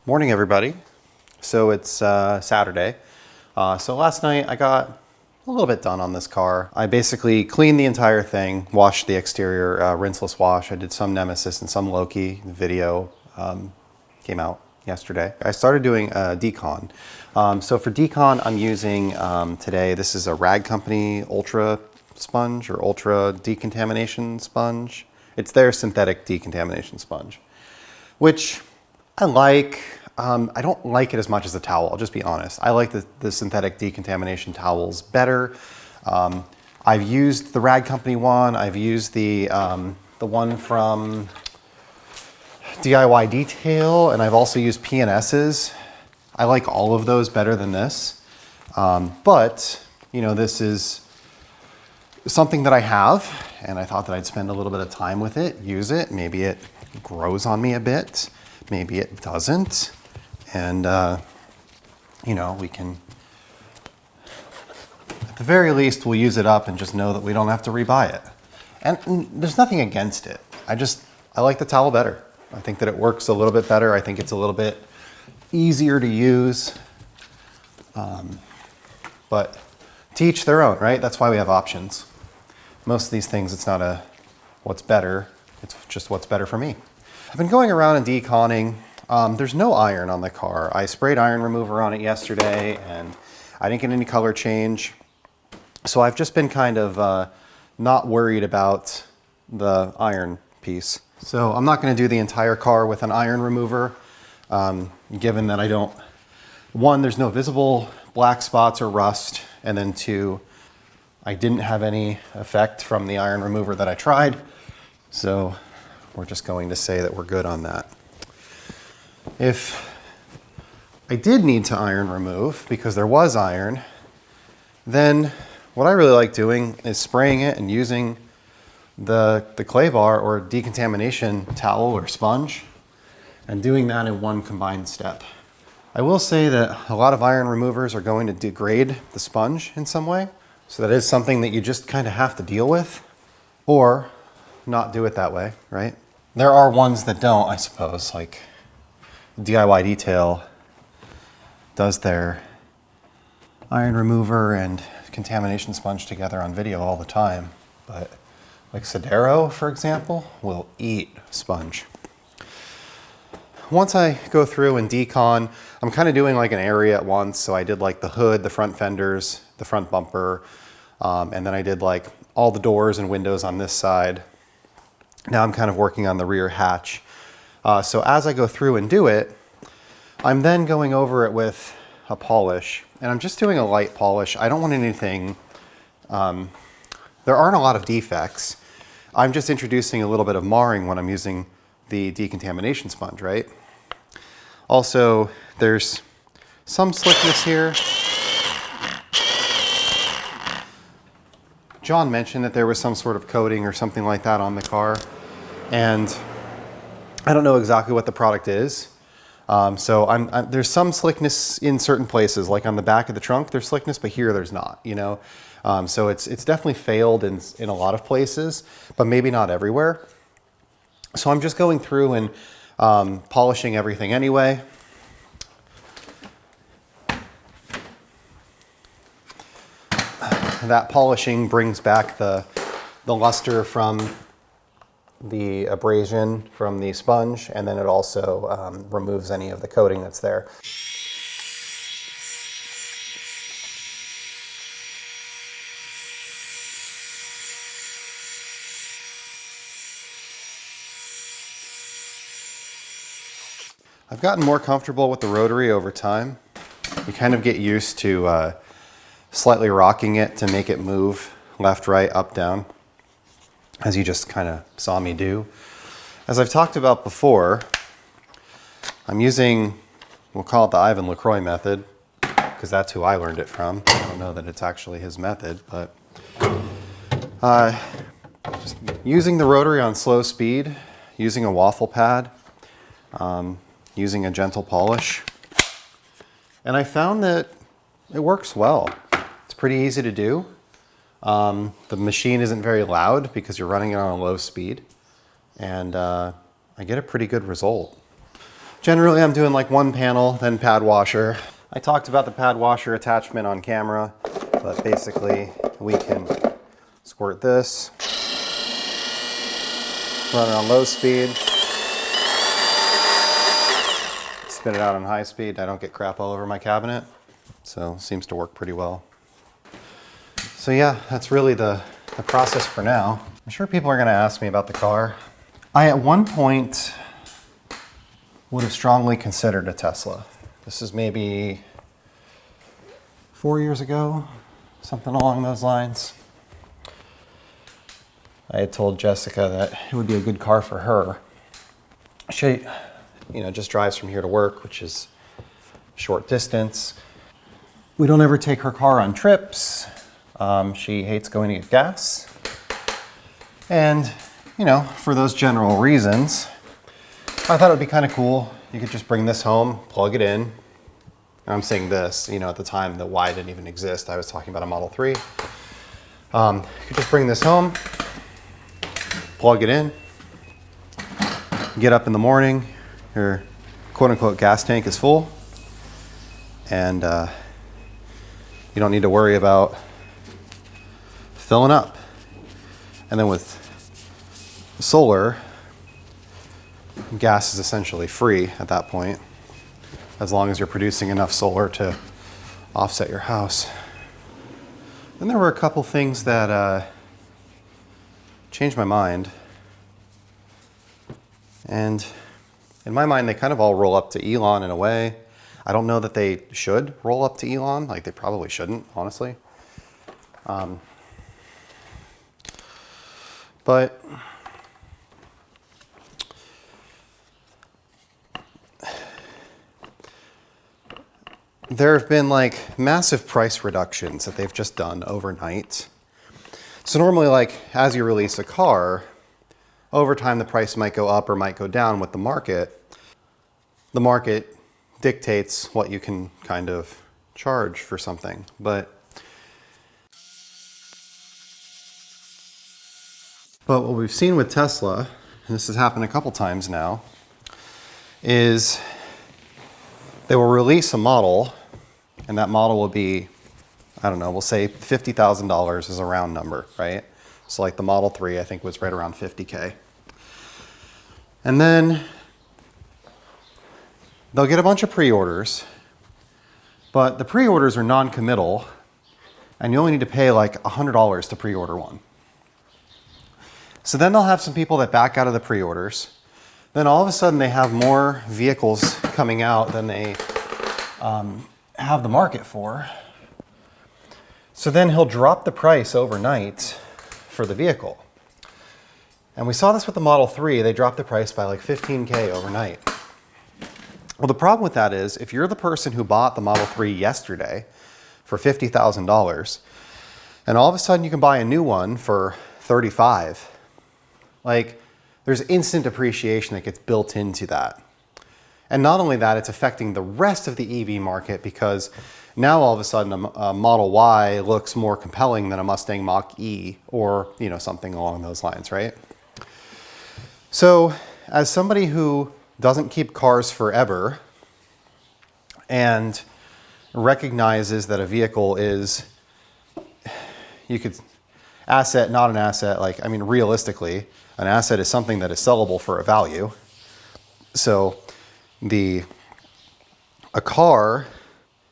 Morning, everybody. So it's Saturday. So last night I got a little bit done on this car. I basically cleaned the entire thing, washed the exterior, rinseless wash. I did some Nemesis and some Loki. The video came out yesterday. I started doing decon. So for decon, I'm using today, this is a Rag Company Ultra sponge or Ultra decontamination sponge. It's their synthetic decontamination sponge, which I like. I don't like it as much as the towel, I'll just be honest. I like the synthetic decontamination towels better. I've used the Rag Company one. I've used the one from DIY Detail, and I've also used P&S's. I like all of those better than this. But, you know, this is something that I have, and I thought that I'd spend a little bit of time with it, use it. Maybe it grows on me a bit. Maybe it doesn't. And, you know, we can, at the very least, we'll use it up and just know that we don't have to rebuy it. And there's nothing against it. I like the towel better. I think that it works a little bit better. I think it's a little bit easier to use. But to each their own, right? That's why we have options. Most of these things, it's not a what's better. It's just what's better for me. I've been going around and deconning. There's no iron on the car. I sprayed iron remover on it yesterday and I didn't get any color change. So I've just been kind of not worried about the iron piece. So I'm not going to do the entire car with an iron remover, given that one, there's no visible black spots or rust, and then two, I didn't have any effect from the iron remover that I tried. So we're just going to say that we're good on that. If I did need to iron remove, because there was iron, then what I really like doing is spraying it and using the clay bar or decontamination towel or sponge and doing that in one combined step. I will say that a lot of iron removers are going to degrade the sponge in some way. So that is something that you just kind of have to deal with or not do it that way, right? There are ones that don't, I suppose, like DIY Detail does their iron remover and contamination sponge together on video all the time. But like Sodero, for example, will eat sponge. Once I go through and decon, I'm kind of doing like an area at once. So I did like the hood, the front fenders, the front bumper, and then I did like all the doors and windows on this side. Now I'm kind of working on the rear hatch. So as I go through and do it, I'm then going over it with a polish, and I'm just doing a light polish. I don't want anything, there aren't a lot of defects. I'm just introducing a little bit of marring when I'm using the decontamination sponge, right? Also, there's some slickness here. John mentioned that there was some sort of coating or something like that on the car, and I don't know exactly what the product is. So there's some slickness in certain places, like on the back of the trunk, there's slickness, but here there's not, you know? So it's definitely failed in a lot of places, but maybe not everywhere. So I'm just going through and polishing everything anyway. That polishing brings back the luster from the abrasion from the sponge, and then it also removes any of the coating that's there. I've gotten more comfortable with the rotary over time. You kind of get used to slightly rocking it to make it move left, right, up, down, as you just kind of saw me do. As I've talked about before, I'm using, we'll call it the Ivan LaCroix method, because that's who I learned it from. I don't know that it's actually his method, but just using the rotary on slow speed, using a waffle pad, using a gentle polish. And I found that it works well. It's pretty easy to do. The machine isn't very loud because you're running it on a low speed, and I get a pretty good result. Generally, I'm doing like one panel, then pad washer. I talked about the pad washer attachment on camera, but basically we can squirt this, run it on low speed, spin it out on high speed. I don't get crap all over my cabinet, so seems to work pretty well. So yeah, that's really the process for now. I'm sure people are gonna ask me about the car. I at one point would have strongly considered a Tesla. This is maybe 4 years ago, something along those lines. I had told Jessica that it would be a good car for her. She, just drives from here to work, which is a short distance. We don't ever take her car on trips. She hates going to get gas. And, for those general reasons, I thought it would be kind of cool. You could just bring this home, plug it in. And I'm saying this, at the time the Y didn't even exist. I was talking about a Model 3. You could just bring this home, plug it in, get up in the morning, your quote unquote gas tank is full, and you don't need to worry about filling up. And then with solar, gas is essentially free at that point, as long as you're producing enough solar to offset your house. Then there were a couple things that changed my mind. And in my mind, they kind of all roll up to Elon in a way. I don't know that they should roll up to Elon. Like, they probably shouldn't, honestly. But there have been like massive price reductions that they've just done overnight. So normally, like, as you release a car, over time the price might go up or might go down with the market. The market dictates what you can kind of charge for something. But what we've seen with Tesla, and this has happened a couple times now, is they will release a model, and that model will be, I don't know, we'll say $50,000 is a round number, right? So like the Model 3, I think was right around 50K. And then they'll get a bunch of pre-orders, but the pre-orders are non-committal, and you only need to pay like $100 to pre-order one. So then they'll have some people that back out of the pre-orders. Then all of a sudden they have more vehicles coming out than they have the market for. So then he'll drop the price overnight for the vehicle. And we saw this with the Model 3. They dropped the price by like 15K overnight. Well, the problem with that is if you're the person who bought the Model 3 yesterday for $50,000, and all of a sudden you can buy a new one for $35,000, like, there's instant appreciation that gets built into that. And not only that, it's affecting the rest of the EV market, because now all of a sudden a Model Y looks more compelling than a Mustang Mach-E or, something along those lines, right? So as somebody who doesn't keep cars forever and recognizes that a vehicle is, asset, not an asset, realistically, an asset is something that is sellable for a value. So a car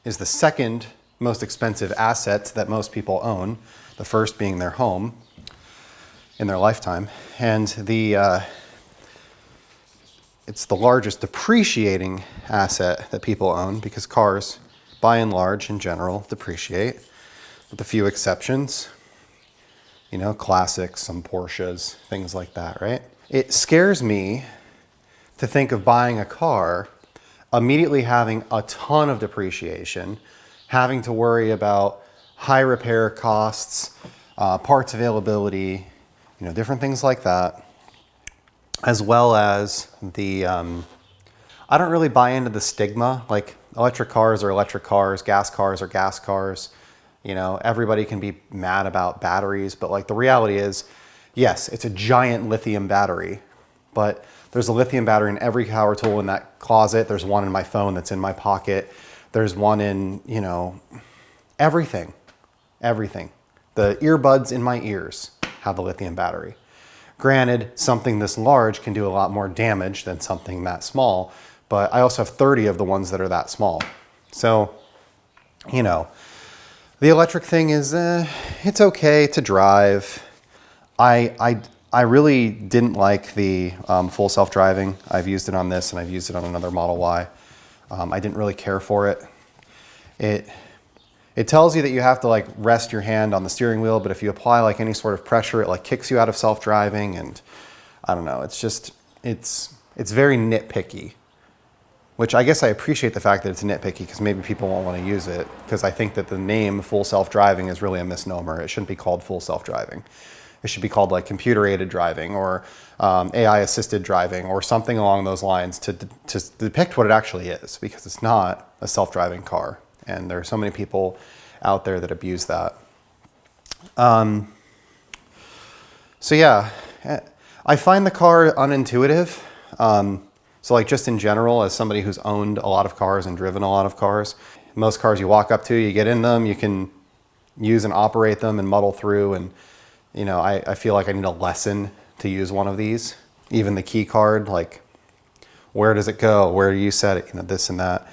is the second most expensive asset that most people own, the first being their home in their lifetime. And it's the largest depreciating asset that people own, because cars, by and large, in general, depreciate, with a few exceptions. Classics, some Porsches, things like that, right? It scares me to think of buying a car, immediately having a ton of depreciation, having to worry about high repair costs, parts availability, different things like that, as well as I don't really buy into the stigma, like electric cars are electric cars, gas cars are gas cars. Everybody can be mad about batteries, but like the reality is, yes, it's a giant lithium battery, But there's a lithium battery in every power tool in that closet. There's one in my phone that's in my pocket. There's one in, you know, everything, everything. The earbuds in my ears have a lithium battery. Granted, something this large can do a lot more damage than something that small, but I also have 30 of the ones that are that small. So, you know, the electric thing is, it's okay to drive. I really didn't like the full self-driving. I've used it on this and I've used it on another Model Y. I didn't really care for it. It tells you that you have to like rest your hand on the steering wheel, but if you apply like any sort of pressure, it like kicks you out of self-driving, and I don't know, it's just, it's very nitpicky, which I guess I appreciate the fact that it's nitpicky because maybe people won't want to use it, because I think that the name full self-driving is really a misnomer. It shouldn't be called full self-driving. It should be called like computer-aided driving or AI-assisted driving or something along those lines to depict what it actually is, because it's not a self-driving car. And there are so many people out there that abuse that. So yeah, I find the car unintuitive. So like just in general, as somebody who's owned a lot of cars and driven a lot of cars, most cars you walk up to, you get in them, you can use and operate them and muddle through. And you know, I feel like I need a lesson to use one of these. Even the key card, like where does it go? Where do you set it? You know, this and that.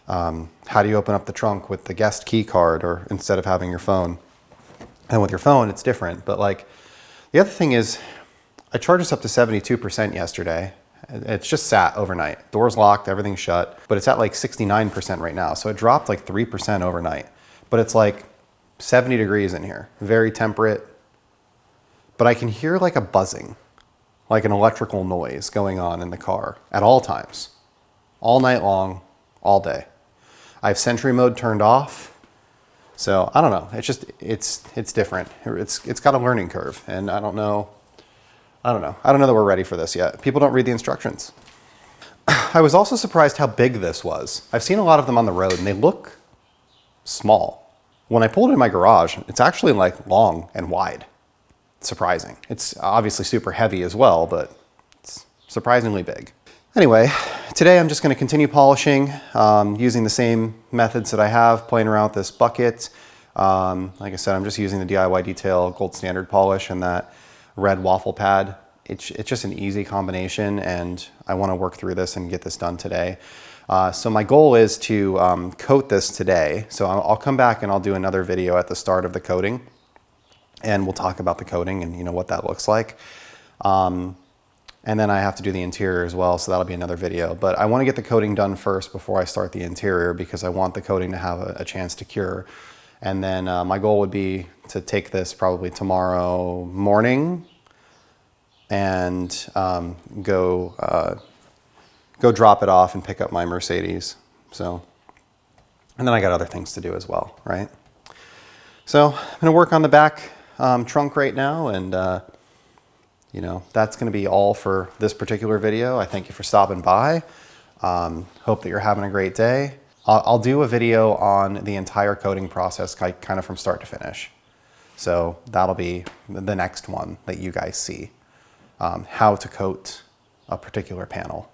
How do you open up the trunk with the guest key card or instead of having your phone? And with your phone, it's different. But like the other thing is, I charged this up to 72% yesterday. It's just sat overnight. Doors locked, everything's shut, but it's at like 69% right now. So it dropped like 3% overnight, but it's like 70 degrees in here, very temperate. But I can hear like a buzzing, like an electrical noise going on in the car at all times, all night long, all day. I have Sentry mode turned off. So I don't know. It's just, it's different. It's got a learning curve, and I don't know that we're ready for this yet. People don't read the instructions. I was also surprised how big this was. I've seen a lot of them on the road and they look small. When I pulled it in my garage, it's actually like long and wide. Surprising. It's obviously super heavy as well, but it's surprisingly big. Anyway, today I'm just going to continue polishing using the same methods that I have, playing around with this bucket. Like I said, I'm just using the DIY Detail Gold Standard polish and that red waffle pad. It's just an easy combination, and I want to work through this and get this done today. So my goal is to coat this today. So I'll come back and I'll do another video at the start of the coating, and we'll talk about the coating and you know what that looks like. And then I have to do the interior as well, so that'll be another video. But I want to get the coating done first before I start the interior, because I want the coating to have a chance to cure. And then my goal would be to take this probably tomorrow morning and go drop it off and pick up my Mercedes. So, and then I got other things to do as well, right? So I'm gonna work on the back trunk right now, and you know, that's going to be all for this particular video. I thank you for stopping by. Hope that you're having a great day. I'll do a video on the entire coating process, kind of from start to finish. So that'll be the next one that you guys see, how to coat a particular panel.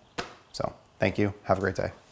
So thank you. Have a great day.